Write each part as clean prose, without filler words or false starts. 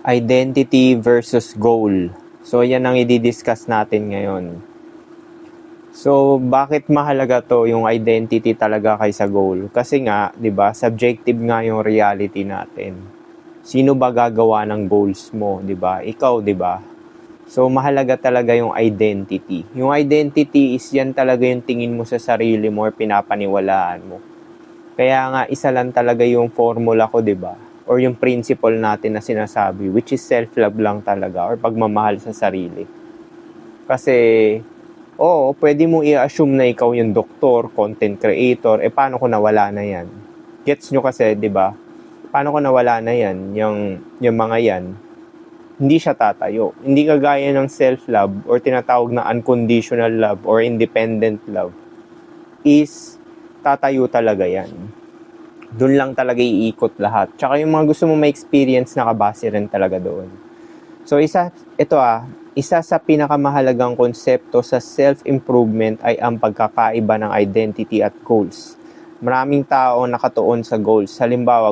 Identity versus goal. So, yan ang i-discuss natin ngayon. So, bakit mahalaga to yung identity talaga kaysa goal? Kasi nga, 'di ba, subjective nga yung reality natin. Sino ba gagawa ng goals mo, 'di ba? Ikaw, 'di ba? So, mahalaga talaga yung identity. Yung identity is yan talaga yung tingin mo sa sarili mo or pinapaniwalaan mo. Kaya nga, isa lang talaga yung formula ko, 'di ba? Or yung principle natin na sinasabi, which is self-love lang talaga or pagmamahal sa sarili. Kasi, oo, pwede mo i-assume na ikaw yung doktor, content creator, paano kung nawala na yan? Gets nyo kasi, di ba? Paano kung nawala na yan, yung mga yan? Hindi siya tatayo. Hindi kagaya ng self-love or tinatawag na unconditional love or independent love is tatayo talaga yan. Doon lang talaga iikot lahat. Tsaka yung mga gusto mo ma-experience, nakabase rin talaga doon. So, isa sa pinakamahalagang konsepto sa self-improvement ay ang pagkakaiba ng identity at goals. Maraming tao nakatuon sa goals. Halimbawa,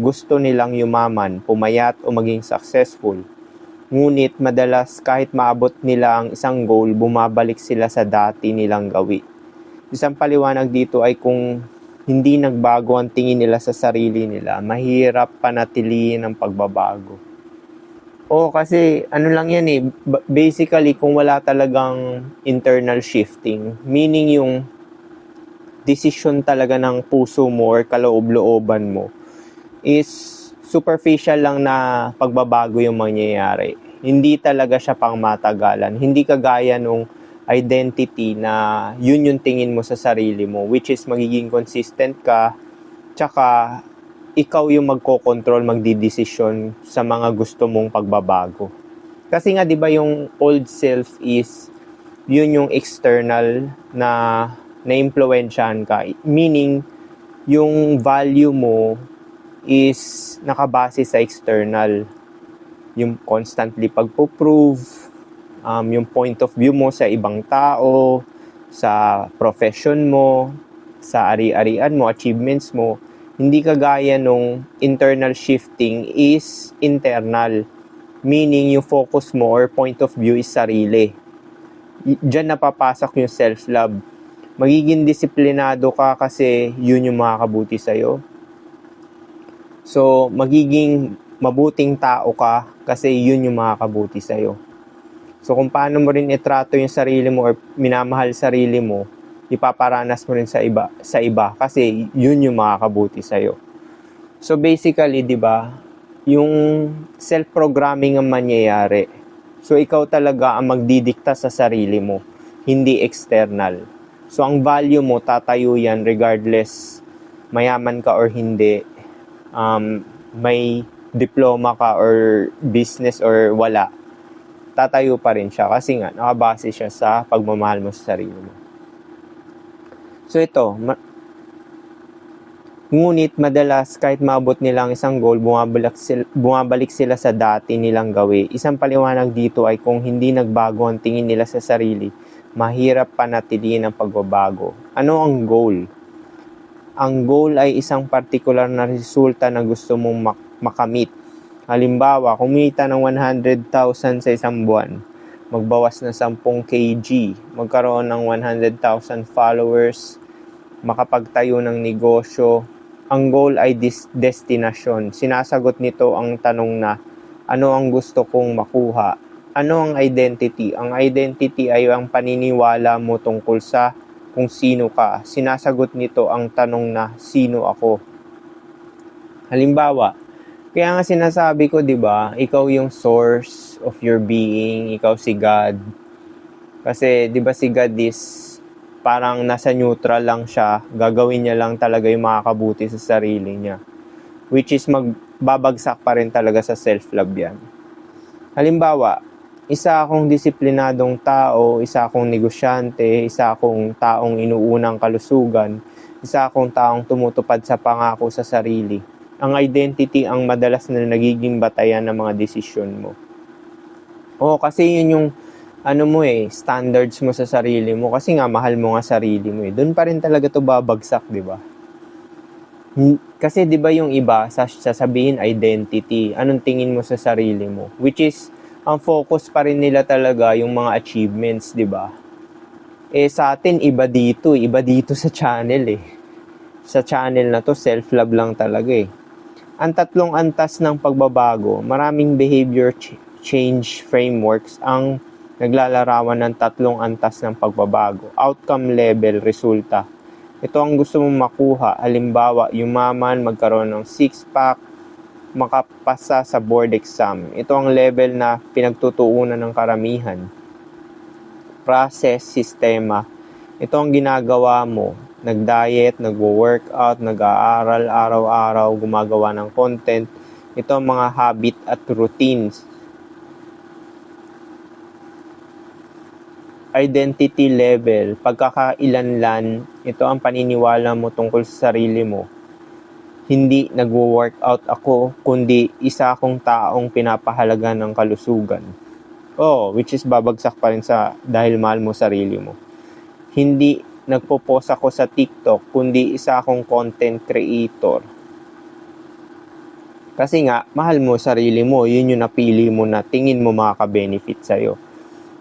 gusto nilang yumaman, pumayat o maging successful. Ngunit madalas kahit maabot nila ang isang goal, bumabalik sila sa dati nilang gawi. Isang paliwanag dito ay kung hindi nagbago ang tingin nila sa sarili nila, mahirap panatilihin ang pagbabago. Kasi ano lang yan basically kung wala talagang internal shifting, meaning yung decision talaga ng puso mo or kaloob-looban mo is superficial lang na pagbabago yung mangyayari. Hindi talaga siya pang matagalan. Hindi kagaya nung identity na yun yung tingin mo sa sarili mo, which is magiging consistent ka, tsaka ikaw yung magkocontrol, magdidesisyon sa mga gusto mong pagbabago. Kasi nga 'di ba yung old self is yun yung external na naimpluwensyahan ka, meaning yung value mo is nakabase sa external, yung constantly pagpo-prove, yung point of view mo sa ibang tao, sa profession mo, sa ari-arian mo, achievements mo. Hindi kagaya nung internal shifting is internal, meaning yung focus mo or point of view is sarili. Diyan napapasok yung self-love. Magiging disiplinado ka kasi yun yung makakabuti sa'yo. So, magiging mabuting tao ka kasi yun yung makakabuti sa'yo. So, kung paano mo rin itrato yung sarili mo or minamahal sarili mo, ipaparanas mo rin sa iba kasi yun yung makakabuti sa'yo. So, basically, di ba, yung self-programming ang mangyayari. So, ikaw talaga ang magdidikta sa sarili mo, hindi external. So, ang value mo, tatayo yan regardless mayaman ka or hindi, may diploma ka or business or wala. Tatayo pa rin siya kasi nga nakabase siya sa pagmamahal mo sa sarili mo. So ito, ngunit madalas kahit maabot nila ang isang goal, bumabalik sila sa dati nilang gawi. Isang paliwanag dito ay kung hindi nagbago ang tingin nila sa sarili, mahirap panatilihin ang pagbabago. Ano ang goal? Ang goal ay isang partikular na resulta na gusto mong makamit. Halimbawa, kumita ng 100,000 sa isang buwan, magbawas ng 10 kg, magkaroon ng 100,000 followers, makapagtayo ng negosyo. Ang goal ay destinasyon. Sinasagot nito ang tanong na, ano ang gusto kong makuha? Ano ang identity? Ang identity ay ang paniniwala mo tungkol sa kung sino ka. Sinasagot nito ang tanong na, sino ako? Halimbawa, kaya nga sinasabi ko, 'di ba, ikaw yung source of your being, ikaw si God. Kasi 'di ba si God is parang nasa neutral lang siya, gagawin niya lang talaga yung makakabuti sa sarili niya. Which is magbabagsak pa rin talaga sa self-love yan. Halimbawa, isa akong disiplinadong tao, isa akong negosyante, isa akong taong inuunang kalusugan, isa akong taong tumutupad sa pangako sa sarili. Ang identity ang madalas na nagiging batayan ng mga desisyon mo. Kasi yun yung standards mo sa sarili mo kasi nga mahal mo nga sarili mo. Doon pa rin talaga to babagsak, 'di ba? Kasi 'di ba yung iba sasabihin identity, anong tingin mo sa sarili mo? Which is ang focus pa rin nila talaga yung mga achievements, 'di ba? Sa atin iba dito sa channel eh. Sa channel na to, self-love lang talaga eh. Ang tatlong antas ng pagbabago, maraming behavior change frameworks ang naglalarawan ng tatlong antas ng pagbabago. Outcome level, resulta. Ito ang gusto mong makuha. Halimbawa, yumaman, magkaroon ng six-pack, makapasa sa board exam. Ito ang level na pinagtutuunan ng karamihan. Process, sistema. Ito ang ginagawa mo. Nag-diet, nag-workout, nag-aaral araw-araw, gumagawa ng content. Ito ang mga habit at routines. Identity level, pagkakailanlan, ito ang paniniwala mo tungkol sa sarili mo. Hindi nag-workout ako, kundi isa akong taong pinapahalaga ng kalusugan. Which is babagsak pa rin dahil mahal mo sarili mo. Hindi nagpo-post ako sa TikTok, kundi isa akong content creator. Kasi nga, mahal mo sarili mo, yun yung napili mo na tingin mo makaka-benefit sa'yo.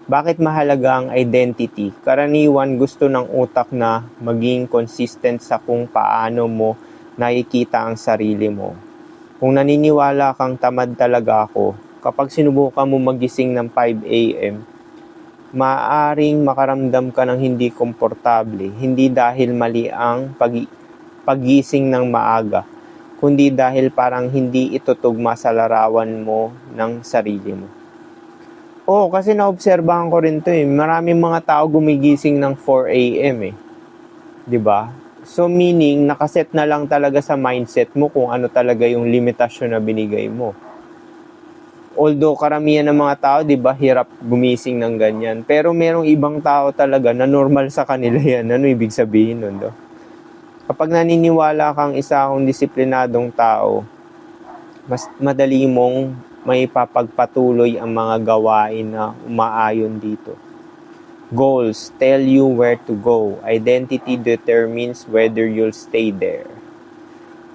Bakit mahalaga ang identity? Karaniwan gusto ng utak na maging consistent sa kung paano mo nakikita ang sarili mo. Kung naniniwala kang tamad talaga ako, kapag sinubukan mo magising ng 5 a.m., maaaring makaramdam ka ng hindi komportable, hindi dahil mali ang pagising ng maaga, kundi dahil parang hindi ito tugma sa larawan mo ng sarili mo. Kasi naobserbahan ko rin to eh. Maraming mga tao gumigising ng 4 a.m. eh. 'Di ba? So meaning, nakaset na lang talaga sa mindset mo kung ano talaga yung limitasyon na binigay mo. Although karamihan ng mga tao, 'di ba, hirap gumising ng ganyan. Pero merong ibang tao talaga na normal sa kanila yan. Ano ibig sabihin nun, do? Kapag naniniwala kang isa akong disiplinadong tao, mas madali mong may papagpatuloy ang mga gawain na umaayon dito. Goals tell you where to go. Identity determines whether you'll stay there.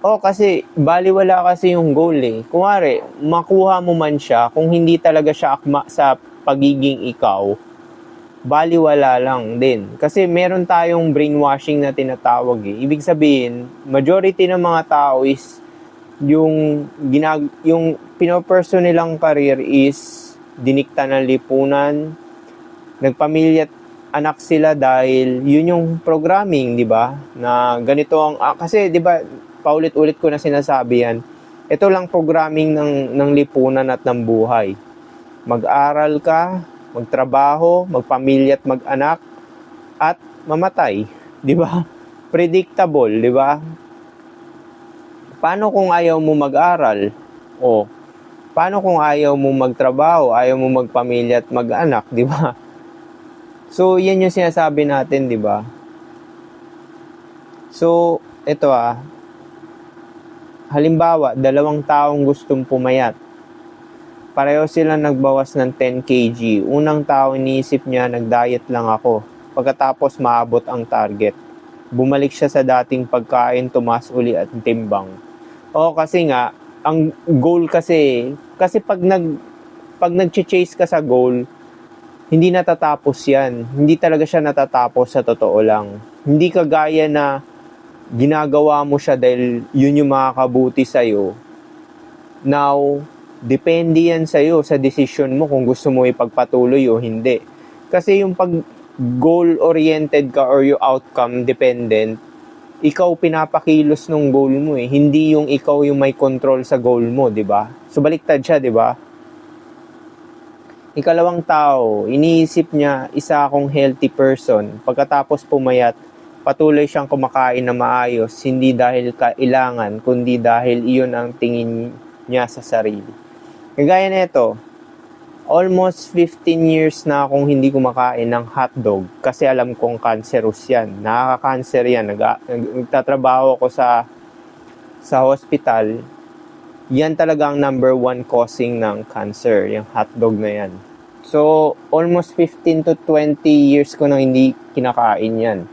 Kasi baliwala kasi yung goal eh. Kunwari, makuha mo man siya, kung hindi talaga siya akma sa pagiging ikaw, baliwala lang din. Kasi meron tayong brainwashing na tinatawag eh. Ibig sabihin, majority ng mga tao is yung pinoperso nilang career is dinikta ng lipunan, nagpamilya at anak sila dahil yun yung programming, di ba? Na ganito ang, kasi di ba, paulit-ulit ko na sinasabi yan, ito lang programming ng lipunan at ng buhay. Mag-aral ka, magtrabaho, magpamilya at mag-anak, at mamatay, di ba? Predictable, di ba? Paano kung ayaw mo mag-aral? Paano kung ayaw mo magtrabaho, ayaw mo magpamilya at mag-anak, di ba? So, yan yung sinasabi natin, di ba? So, ito halimbawa, 2 taong gustong pumayat. Pareho silang nagbawas ng 10 kg. Unang tao iniisip niya, nag-diet lang ako. Pagkatapos maabot ang target. Bumalik siya sa dating pagkain, tumaas uli at timbang. Kasi nga, ang goal kasi pag nag-chase ka sa goal, hindi natatapos yan. Hindi talaga siya natatapos sa totoo lang. Hindi kagaya na ginagawa mo siya dahil yun yung makakabuti sa'yo. Now, depende yan sa'yo sa decision mo kung gusto mo ipagpatuloy o hindi. Kasi yung pag goal-oriented ka or yung outcome-dependent, ikaw pinapakilos ng goal mo eh. Hindi yung ikaw yung may control sa goal mo, di ba? So, baliktad siya, di ba? Ikalawang tao, iniisip niya, isa akong healthy person. Pagkatapos pumayat, patuloy siyang kumakain na maayos, hindi dahil kailangan, kundi dahil iyon ang tingin niya sa sarili. Kagaya nito, almost 15 years na akong hindi kumakain ng hotdog kasi alam kong cancerous yan. Nakaka-cancer yan. Nagtatrabaho ako sa hospital. Yan talaga ang number 1 causing ng cancer, yung hotdog na yan. So, almost 15 to 20 years ko nang hindi kinakain yan.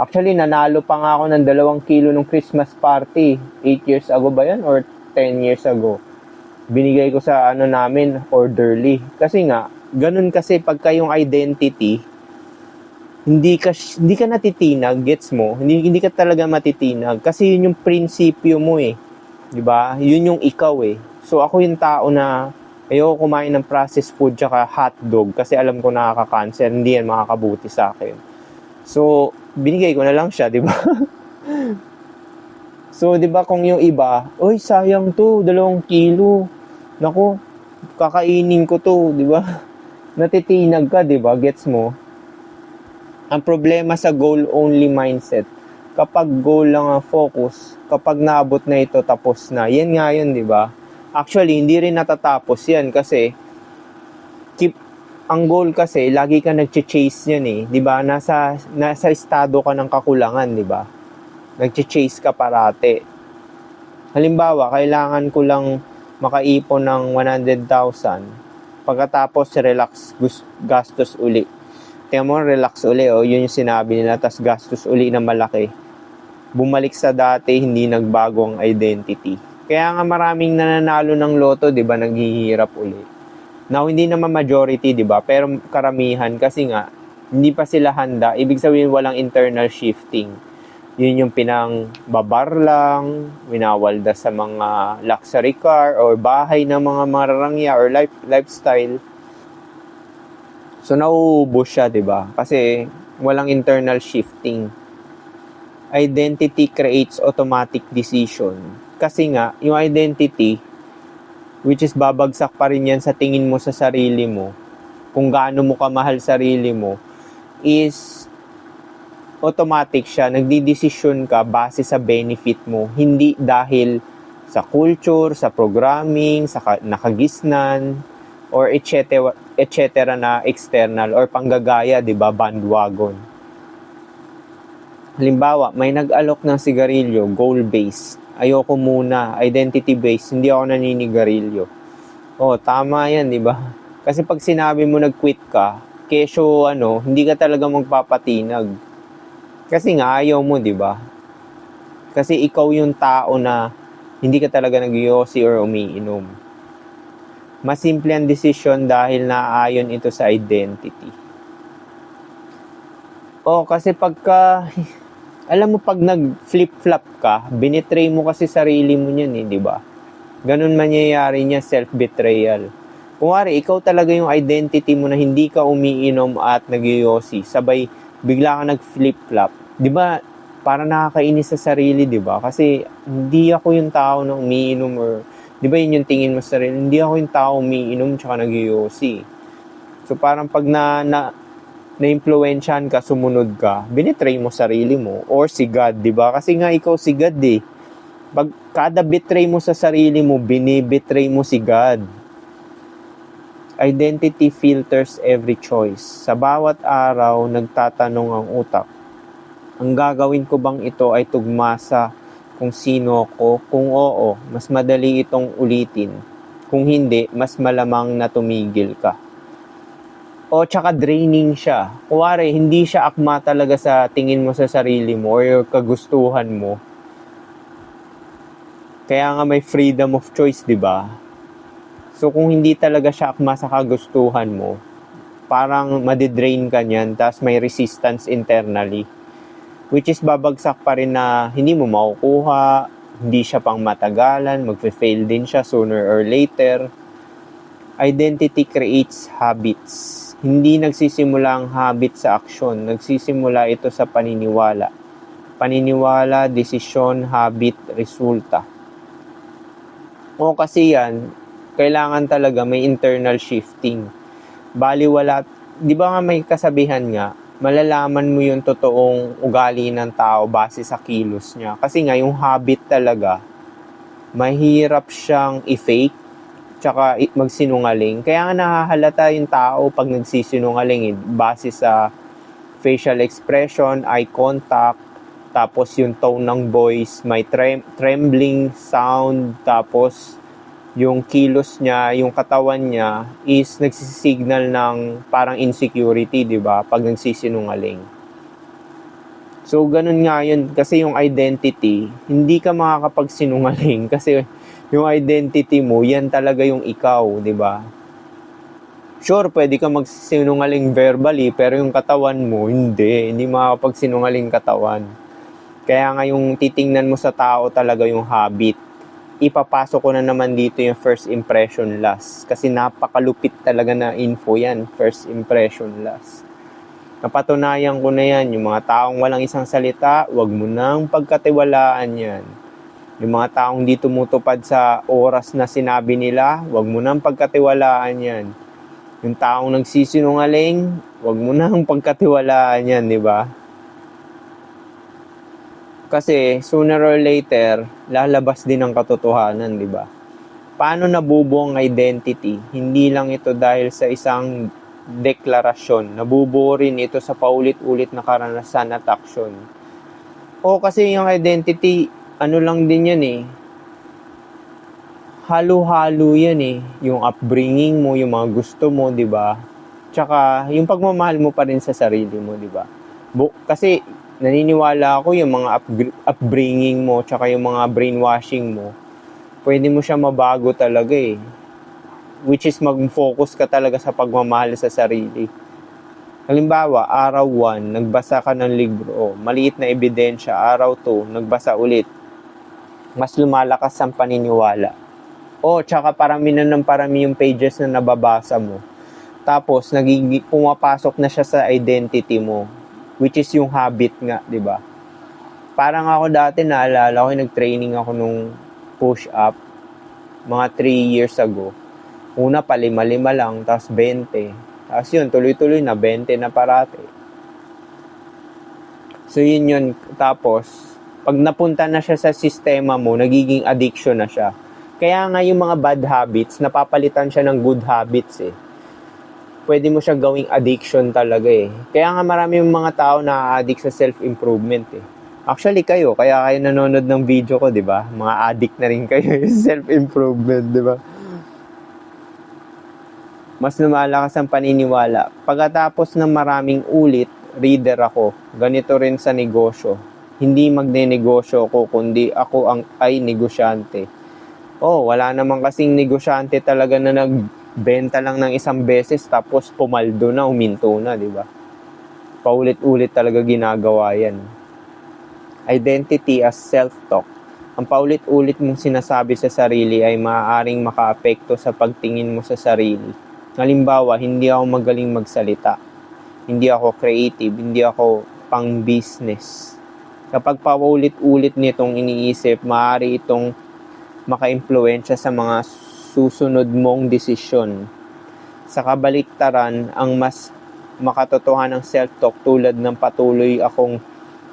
Actually, nanalo pa nga ako ng 2 kilo nung Christmas party. 8 years ago ba yan? Or 10 years ago? Binigay ko sa ano namin, orderly. Kasi nga, ganun kasi pagka yung identity, hindi ka natitinag, gets mo? Hindi ka talaga matitinag. Kasi yun yung prinsipyo mo eh. 'Di ba? Yun yung ikaw eh. So ako yung tao na ayoko kumain ng processed food tsaka hotdog kasi alam ko nakaka-cancer, hindi yan makakabuti sa akin. So, binigay ko na lang siya, 'di ba? So, 'di ba kung yung iba, oy, sayang to, 2 kilo. Naku, kakainin ko to, 'di ba? Natitinag ka, 'di ba? Gets mo? Ang problema sa goal-only mindset, kapag goal lang ang focus, kapag naabot na ito, tapos na. Yan nga yun, di ba? Actually, hindi rin natatapos yan kasi ang goal kasi, lagi ka nag-chase yan eh. Di ba? Nasa estado ka ng kakulangan, di ba? Nag-chase ka parate. Halimbawa, kailangan ko lang makaipon ng 100,000. Pagkatapos, relax, gastos uli. Tingnan mo, relax uli, oh. Yun yung sinabi nila, tas gastos uli na malaki. Bumalik sa dati, hindi nagbago ang identity. Kaya nga maraming nananalo ng loto, di ba, naghihirap uli. Now, hindi naman majority, di ba, pero karamihan kasi nga, hindi pa sila handa. Ibig sabihin, walang internal shifting. Yun yung pinang-babar lang, winawalda sa mga luxury car or bahay ng mga mararangya or lifestyle. So, nauubos siya, di ba? Kasi walang internal shifting. Identity creates automatic decision. Kasi nga, yung identity, which is babagsak pa rin yan sa tingin mo sa sarili mo, kung gaano mo kamahal sarili mo, is automatic siya. Nagdidesisyon ka base sa benefit mo. Hindi dahil sa culture, sa programming, sa nakagisnan, or etc. na external or panggagaya, di ba, bandwagon. Halimbawa, may nag-alok ng sigarilyo, goal-based. Ayoko muna, identity-based, hindi ako naninigarilyo. Oh, tama yan, di ba? Kasi pag sinabi mo nag-quit ka, kesyo hindi ka talaga magpapatinag. Kasi nga ayaw mo, di ba? Kasi ikaw yung tao na hindi ka talaga nag-yosi or umiinom. Mas simple ang decision dahil naaayon ito sa identity. Kasi alam mo pag nag-flip-flop ka, binitray mo kasi sarili mo niyan eh, di ba? Ganun mangyayari niya, self-betrayal. Kung ikaw talaga yung identity mo na hindi ka umiinom at nagyoyosi, sabay bigla ka nag-flip-flop, di ba? Para nakakainis sa sarili, di ba? Kasi hindi ako yung tao na umiinom or di ba yun yung tingin mo sa sarili? Hindi ako yung tao umiinom tsaka nagyoyosi. So parang pag na-influensyahan ka, sumunod ka, binitray mo sarili mo or si God, di ba? Kasi nga ikaw si God eh. Pag kada betray mo sa sarili mo, binibetray mo si God. Identity filters every choice. Sa bawat araw, nagtatanong ang utak, ang gagawin ko bang ito ay tugma sa kung sino ako? Kung oo, mas madali itong ulitin. Kung hindi, mas malamang na tumigil ka. O tsaka draining siya. Kuwari, hindi siya akma talaga sa tingin mo sa sarili mo or kagustuhan mo. Kaya nga may freedom of choice, di ba? So kung hindi talaga siya akma sa kagustuhan mo, parang madidrain ka niyan, tapos may resistance internally. Which is babagsak pa rin na hindi mo makukuha, hindi siya pang matagalan, magfe-fail din siya sooner or later. Identity creates habits. Hindi nagsisimula ang habit sa aksyon. Nagsisimula ito sa paniniwala. Paniniwala, desisyon, habit, resulta. Kasi yan, kailangan talaga may internal shifting. Baliwala, di ba nga may kasabihan nga, malalaman mo yung totoong ugali ng tao base sa kilos niya. Kasi nga yung habit talaga, mahirap siyang i-fake tsaka magsinungaling. Kaya nga nahahalata yung tao pag nagsisinungaling base sa facial expression, eye contact, tapos yung tone ng voice, may trembling sound, tapos yung kilos niya, yung katawan niya is nagsisignal ng parang insecurity, di ba? Pag nagsisinungaling. So, ganun nga yun. Kasi yung identity, hindi ka makakapagsinungaling. Kasi yung identity mo, yan talaga yung ikaw, di ba? Sure, pwede ka magsinungaling verbally, pero yung katawan mo, hindi makakapagsinungaling katawan. Kaya nga yung titingnan mo sa tao talaga yung habit. Ipapasok ko na naman dito yung first impression last. Kasi napakalupit talaga na info yan, first impression last. Napatunayan ko na yan, yung mga taong walang isang salita, wag mo nang pagkatiwalaan yan. Yung mga taong di tumutupad sa oras na sinabi nila, wag mo nang pagkatiwalaan yan. Yung taong nagsisinungaling, wag mo nang pagkatiwalaan yan, di ba? Kasi sooner or later, lalabas din ang katotohanan, di ba? Paano nabubuo ang identity? Hindi lang ito dahil sa isang deklarasyon. Nabubuo rin ito sa paulit-ulit na karanasan at aksyon. O kasi yung identity, ano lang din yan eh. Halo-halo yan eh. Yung upbringing mo, yung mga gusto mo, di ba? Tsaka, yung pagmamahal mo pa rin sa sarili mo, di ba? Kasi, naniniwala ako yung mga upbringing mo, tsaka yung mga brainwashing mo, pwede mo siya mabago talaga eh. Which is mag-focus ka talaga sa pagmamahal sa sarili. Halimbawa, araw 1, nagbasa ka ng libro, maliit na ebidensya, araw 2, nagbasa ulit. Mas lumalakas ang paniniwala. Tsaka parami na ng parami yung pages na nababasa mo. Tapos, pumapasok na siya sa identity mo, which is yung habit nga, di ba? Parang ako dati, naalala ko, nag-training ako nung push-up, mga 3 years ago. Una pa, 5 lang, tapos 20. Tapos yun, tuloy-tuloy na, 20 na parati. So yun. Tapos, pag napunta na siya sa sistema mo, nagiging addiction na siya. Kaya nga yung mga bad habits, napapalitan siya ng good habits eh. Pwede mo siya gawing addiction talaga eh. Kaya nga marami yung mga tao na addict sa self-improvement eh. Actually kaya kayo nanonood ng video ko, di ba? Mga addict na rin kayo sa self-improvement, di ba? Mas lumalakas ang paniniwala. Pagkatapos ng maraming ulit, reader ako. Ganito rin sa negosyo. Hindi magne-negosyo ko, kundi ako ay negosyante. Wala naman kasing negosyante talaga na nagbenta lang ng isang beses tapos pumaldo na, uminto na, di ba? Paulit-ulit talaga ginagawa yan. Identity as self-talk. Ang paulit-ulit mong sinasabi sa sarili ay maaaring makaapekto sa pagtingin mo sa sarili. Halimbawa, hindi ako magaling magsalita. Hindi ako creative. Hindi ako pang-business. Kapag paulit-ulit nitong iniisip, maaari itong maka-impluwensya sa mga susunod mong desisyon. Sa kabaliktaran, ang mas makatotohanan ng self-talk tulad ng patuloy akong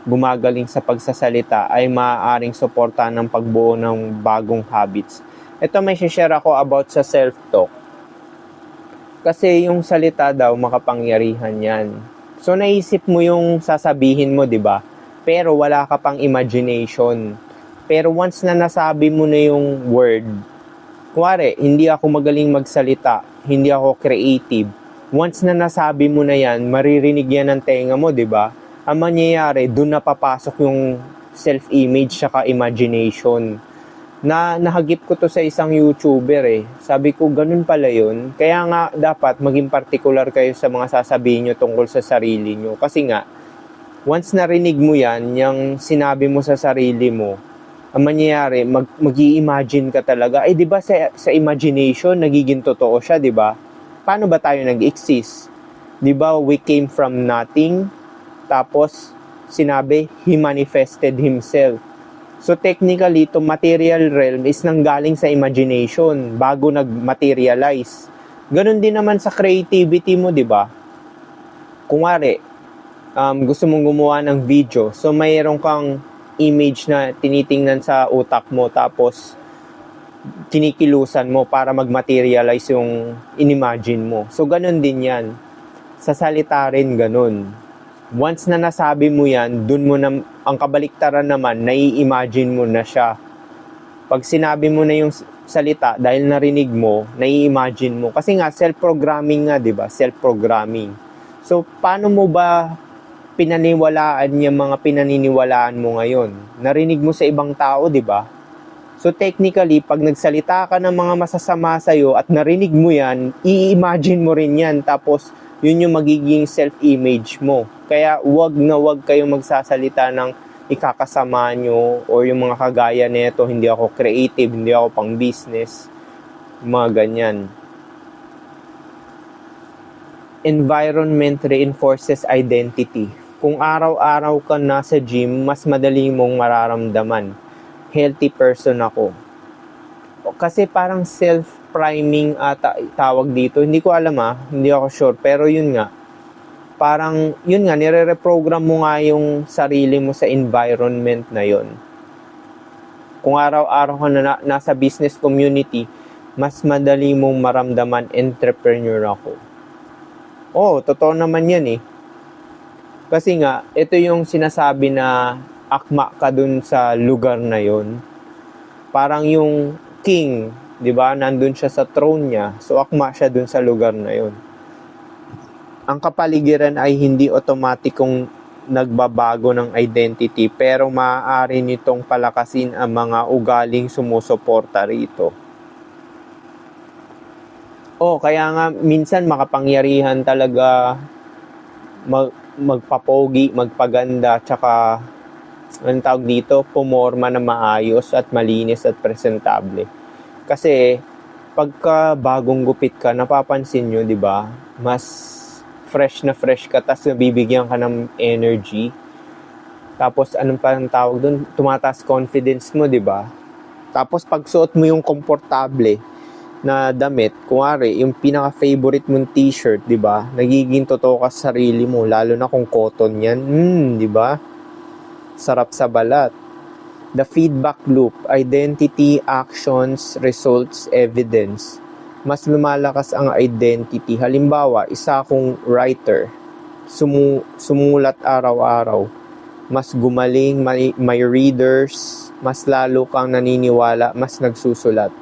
gumagaling sa pagsasalita ay maaaring suportahan ng pagbuo ng bagong habits. Ito may share ako about sa self-talk. Kasi yung salita daw makapangyarihan yan. So naisip mo yung sasabihin mo, di ba? Pero wala ka pang imagination. Pero once na nasabi mo na yung word, kuwari, hindi ako magaling magsalita, hindi ako creative. Once na nasabi mo na yan, maririnig yan ng tenga mo, di ba? Ang mangyayari, doon na papasok yung self-image saka imagination. Nahagip ko to sa isang YouTuber eh. Sabi ko, ganun pala yun. Kaya nga, dapat maging particular kayo sa mga sasabihin nyo tungkol sa sarili nyo. Kasi nga, once narinig mo yan, yung sinabi mo sa sarili mo, ang mangyayari, mag-i-imagine ka talaga. Di ba sa imagination, nagiging totoo siya, di ba? Paano ba tayo nag-exist? Di ba, we came from nothing, tapos sinabi, he manifested himself. So technically, ito material realm is nanggaling sa imagination bago nag-materialize. Ganon din naman sa creativity mo, di ba? Kunwari, gusto mong gumawa ng video, so mayroon kang image na tinitingnan sa utak mo tapos kinikilusan mo para mag-materialize yung inimagine mo. So, ganun din yan. Sa salita rin ganun. Once na nasabi mo yan, dun mo na, ang kabaliktaran naman, nai-imagine mo na siya. Pag sinabi mo na yung salita, dahil narinig mo, nai-imagine mo. Kasi nga, self-programming nga, di ba? Self-programming. So, paano mo ba pinaniwalaan yung mga pinaniniwalaan mo ngayon. Narinig mo sa ibang tao, di ba? So technically, pag nagsalita ka ng mga masasama sa'yo at narinig mo yan, i-imagine mo rin yan. Tapos, yun yung magiging self-image mo. Kaya wag na wag kayong magsasalita ng ikakasama nyo or yung mga kagaya nito, hindi ako creative, hindi ako pang business, mga ganyan. Environment reinforces identity. Kung araw-araw ka nasa gym, mas madali mong mararamdaman. Healthy person ako. Kasi parang self-priming ata tawag dito. Hindi ko alam hindi ako sure. Pero yun nga, parang yun nga, nire-reprogram mo nga yung sarili mo sa environment na yun. Kung araw-araw ka na nasa business community, mas madali mong maramdaman entrepreneur ako. Totoo naman yan eh. Kasi nga, ito yung sinasabi na akma ka dun sa lugar na yon. Parang yung king, di ba? Nandun siya sa throne niya. So, akma siya dun sa lugar na yon. Ang kapaligiran ay hindi otomatikong nagbabago ng identity, pero maaari nitong palakasin ang mga ugaling sumusuporta rito. Kaya nga minsan makapangyarihan talaga magpapogi, magpaganda, tsaka anong tawag dito, pumorma na maayos at malinis at presentable. Kasi pagka bagong gupit ka, napapansin nyo, di ba? Mas fresh ka, tas nabibigyan ka ng energy. Tapos anong parang tawag doon? Tumataas confidence mo, di ba? Tapos pag suot mo yung komportable na damit, kunwari, yung pinaka-favorite mong t-shirt, di ba? Nagiging totoo ka sa sarili mo, lalo na kung cotton yan. Di ba? Sarap sa balat. The feedback loop, identity, actions, results, evidence. Mas lumalakas ang identity. Halimbawa, isa akong writer. Sumulat araw-araw. Mas gumaling, may readers, mas lalo kang naniniwala, mas nagsusulat.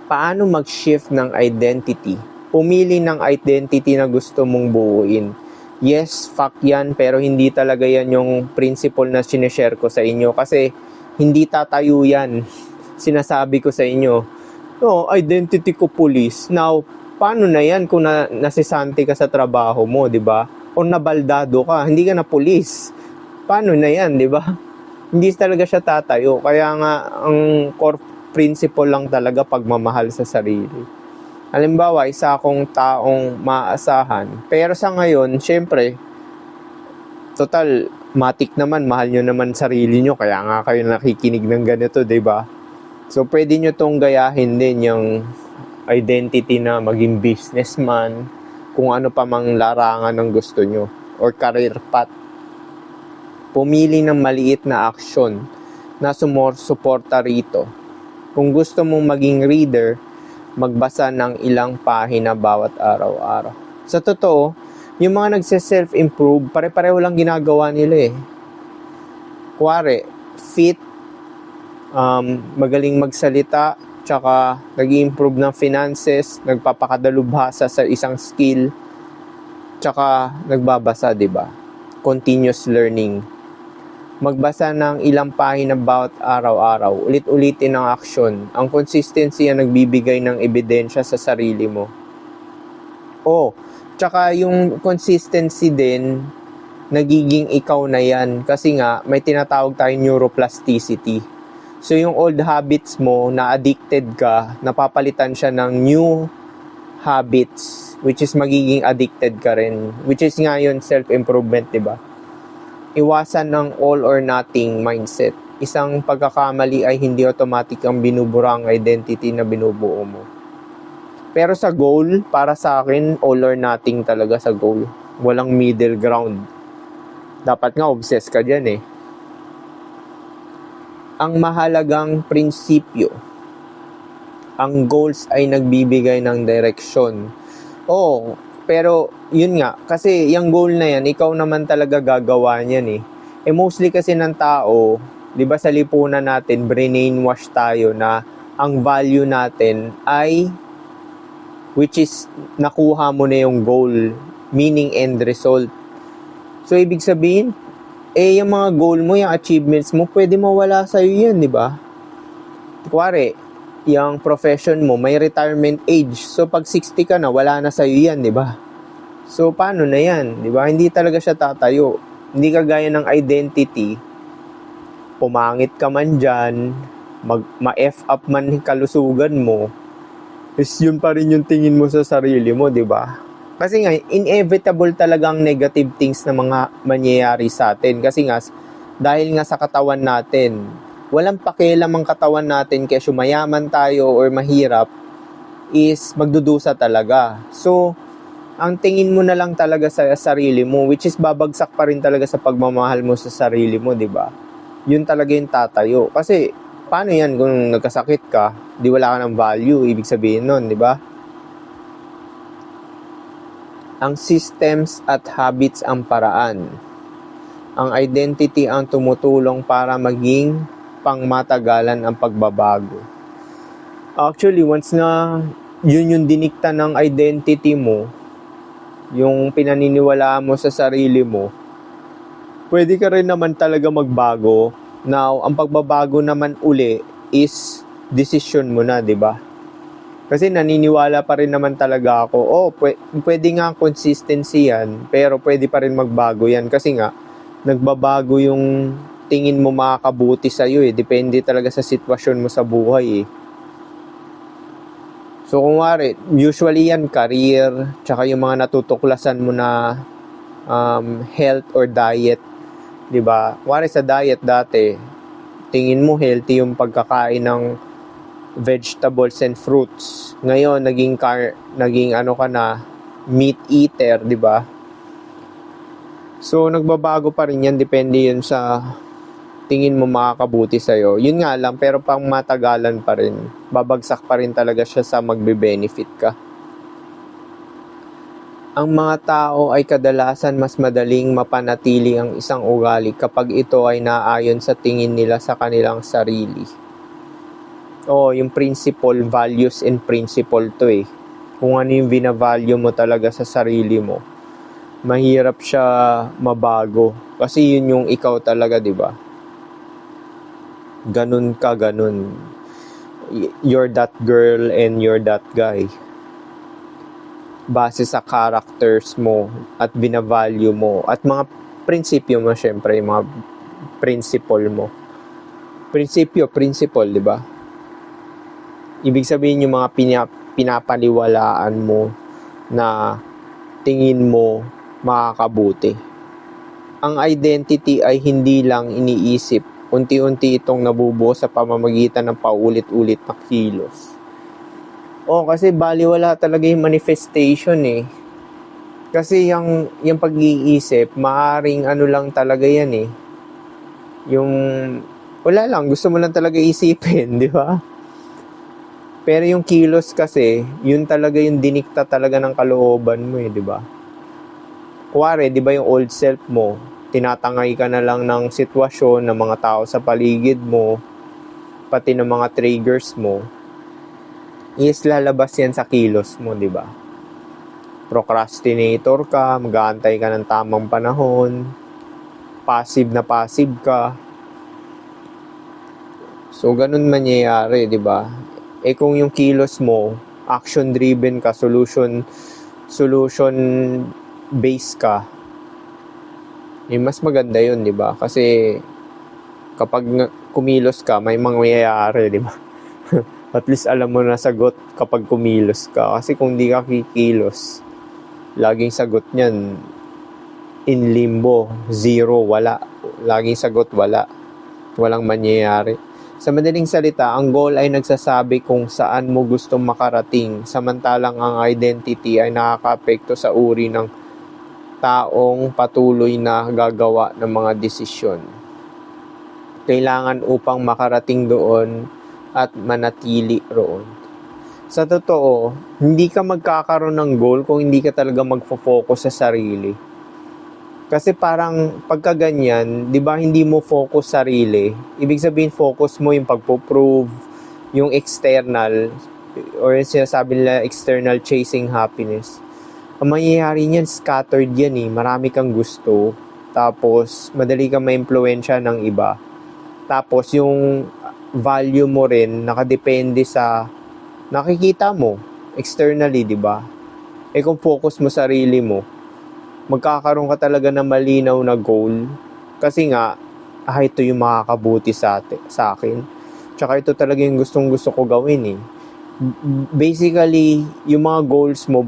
Paano mag-shift ng identity? Pumili ng identity na gusto mong buuin. Yes, fact yan, pero hindi talaga yan yung principle na sinishare ko sa inyo kasi hindi tatayo yan. Sinasabi ko sa inyo, identity ko police. Now, paano na yan kung nasisante ka sa trabaho mo, di ba? O nabaldado ka, hindi ka na police. Paano na yan, di ba? Hindi talaga siya tatayo. Kaya nga, ang core principle lang talaga pagmamahal sa sarili. Halimbawa, isa akong taong maaasahan. Pero sa ngayon, syempre, total, matik naman, mahal nyo naman sarili nyo. Kaya nga kayo nakikinig ng ganito, diba? So, pwede nyo tong gayahin din yung identity na maging businessman, kung ano pa mang larangan ng gusto nyo, or career path. Pumili ng maliit na aksyon na sumusuporta rito. Kung gusto mong maging reader, magbasa ng ilang pahina bawat araw-araw. Sa totoo, yung mga nagse-self-improve, pare-pareho lang ginagawa nila eh. Kuwari, fit, magaling magsalita, tsaka nag-improve ng finances, nagpapakadalubhasa sa isang skill, tsaka nagbabasa, diba? Continuous learning. Magbasa ng ilang pahina bawat araw-araw. Ulit-ulitin ang aksyon. Ang consistency ang nagbibigay ng ebidensya sa sarili mo. Tsaka yung consistency din, nagiging ikaw na yan. Kasi nga, may tinatawag tayong neuroplasticity. So yung old habits mo, na addicted ka, napapalitan siya ng new habits, which is magiging addicted ka rin. Which is nga yun, self-improvement, diba? Iwasan ng all or nothing mindset. Isang pagkakamali ay hindi automatic ang binubura ang identity na binubuo mo. Pero sa goal, para sa akin, all or nothing talaga sa goal. Walang middle ground. Dapat nga obsess ka dyan eh. Ang mahalagang prinsipyo. Ang goals ay nagbibigay ng direksyon. Pero yun nga, kasi yung goal na yan, ikaw naman talaga gagawa niyan eh. Mostly kasi ng tao, di ba sa lipunan natin, brainwash tayo na ang value natin ay, which is nakuha mo na yung goal, meaning end result. So, ibig sabihin, yung mga goal mo, yung achievements mo, pwede mawala sa'yo yan, di ba? Kuwari, yung profession mo, may retirement age. So, pag 60 ka na, wala na sa'yo yan, di ba? So, paano na yan, di ba? Hindi talaga siya tatayo. Hindi kagaya ng identity, pumangit ka man dyan, ma-F up man kalusugan mo, is yun pa rin yung tingin mo sa sarili mo, di ba? Kasi nga, inevitable talagang negative things na mga mangyayari sa atin. Kasi nga, dahil nga sa katawan natin, walang pakialam ang katawan natin kaya mayaman tayo or mahirap, is magdudusa talaga. So, ang tingin mo na lang talaga sa sarili mo, which is babagsak pa rin talaga sa pagmamahal mo sa sarili mo, di ba? Yun talaga yung tatayo. Kasi, paano yan kung nagkasakit ka, di wala ka ng value, ibig sabihin nun, di ba? Ang systems at habits ang paraan. Ang identity ang tumutulong para maging pangmatagalan ang pagbabago. Actually, once na yun yung dinikta ng identity mo, yung pinaniniwalaan mo sa sarili mo, pwede ka rin naman talaga magbago. Now, ang pagbabago naman uli is decision mo na, di ba? Kasi naniniwala pa rin naman talaga ako, pwede nga consistency yan, pero pwede pa rin magbago yan. Kasi nga, nagbabago yung tingin mo makakabuti sa'yo eh. Depende talaga sa sitwasyon mo sa buhay eh. So, kung wari, usually yan, career, tsaka yung mga natutuklasan mo na health or diet. Diba? Wari sa diet dati, tingin mo healthy yung pagkakain ng vegetables and fruits. Ngayon, naging ano ka na, meat eater, di ba? So, nagbabago pa rin yan. Depende yun sa tingin mo makakabuti sa'yo. Yun nga lang, pero pang matagalan pa rin. Babagsak pa rin talaga siya sa magbe-benefit ka. Ang mga tao ay kadalasan mas madaling mapanatili ang isang ugali kapag ito ay naayon sa tingin nila sa kanilang sarili. Yung principle, values and principle to eh. Kung ano yung binavalue mo talaga sa sarili mo, mahirap siya mabago. Kasi yun yung ikaw talaga, di ba? Ganun ka, ganun. You're that girl and you're that guy. Base sa characters mo at binavalue mo at mga prinsipyo mo, syempre, yung mga principle mo. Principle, di ba? Ibig sabihin yung mga pinapaniwalaan mo na tingin mo makakabuti. Ang identity ay hindi lang iniisip. Unti-unti itong nabubuo sa pamamagitan ng paulit-ulit na kilos. Kasi baliwala talaga yung manifestation eh. Kasi yung pag-iisip, maaring ano lang talaga yan eh. Yung, wala lang, gusto mo lang talaga isipin, di ba? Pero yung kilos kasi, yun talaga yung dinikta talaga ng kalooban mo eh, di ba? Kuwari, di ba yung old self mo, tinatangay ka na lang ng sitwasyon ng mga tao sa paligid mo, pati ng mga triggers mo, is lalabas yan sa kilos mo, di ba? Procrastinator ka, mag-aantay ka ng tamang panahon, passive ka. So, ganun mangyayari, di ba? Kung yung kilos mo, action-driven ka, solution-based ka, mas maganda yun, di ba? Kasi, kapag kumilos ka, may mangyayari, di ba? At least alam mo na sagot kapag kumilos ka. Kasi kung di ka kikilos, laging sagot niyan, in limbo, zero, wala. Laging sagot, wala. Walang mangyayari. Sa madaling salita, ang goal ay nagsasabi kung saan mo gustong makarating, samantalang ang identity ay nakakaapekto sa uri ng taong patuloy na gagawa ng mga desisyon. Kailangan upang makarating doon at manatili roon. Sa totoo, hindi ka magkakaroon ng goal kung hindi ka talaga magfo-focus sa sarili. Kasi parang pagka ganyan, di ba hindi mo focus sarili? Ibig sabihin focus mo yung pagpo-prove, yung external, or yung sinasabi nila external chasing happiness. Ang mangyayari niyan, scattered yan eh. Marami kang gusto. tapos madali kang maimpluwensya ng iba. Tapos yung value mo rin nakadepende sa nakikita mo externally, di ba? Kung focus mo sarili mo, magkakaroon ka talaga ng malinaw na goal. Kasi nga, ito yung makakabuti sa akin. Tsaka ito talaga yung gustong-gusto ko gawin eh. Basically, yung mga goals mo,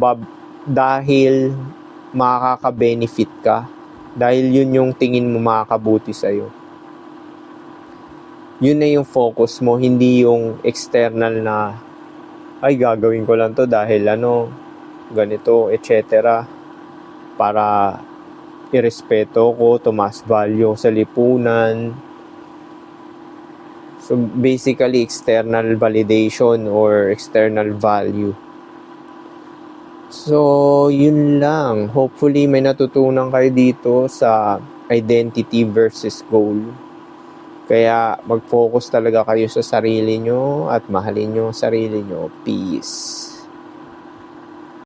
dahil makaka-benefit ka. Dahil yun yung tingin mo makakabuti sa'yo. Yun na yung focus mo, hindi yung external na, gagawin ko lang to dahil ganito, etc. Para irespeto ko, tumaas value sa lipunan. So, basically, external validation or external value. So, yun lang. Hopefully, may natutunan kayo dito sa identity versus goal. Kaya, mag-focus talaga kayo sa sarili nyo at mahalin nyo ang sarili nyo. Peace.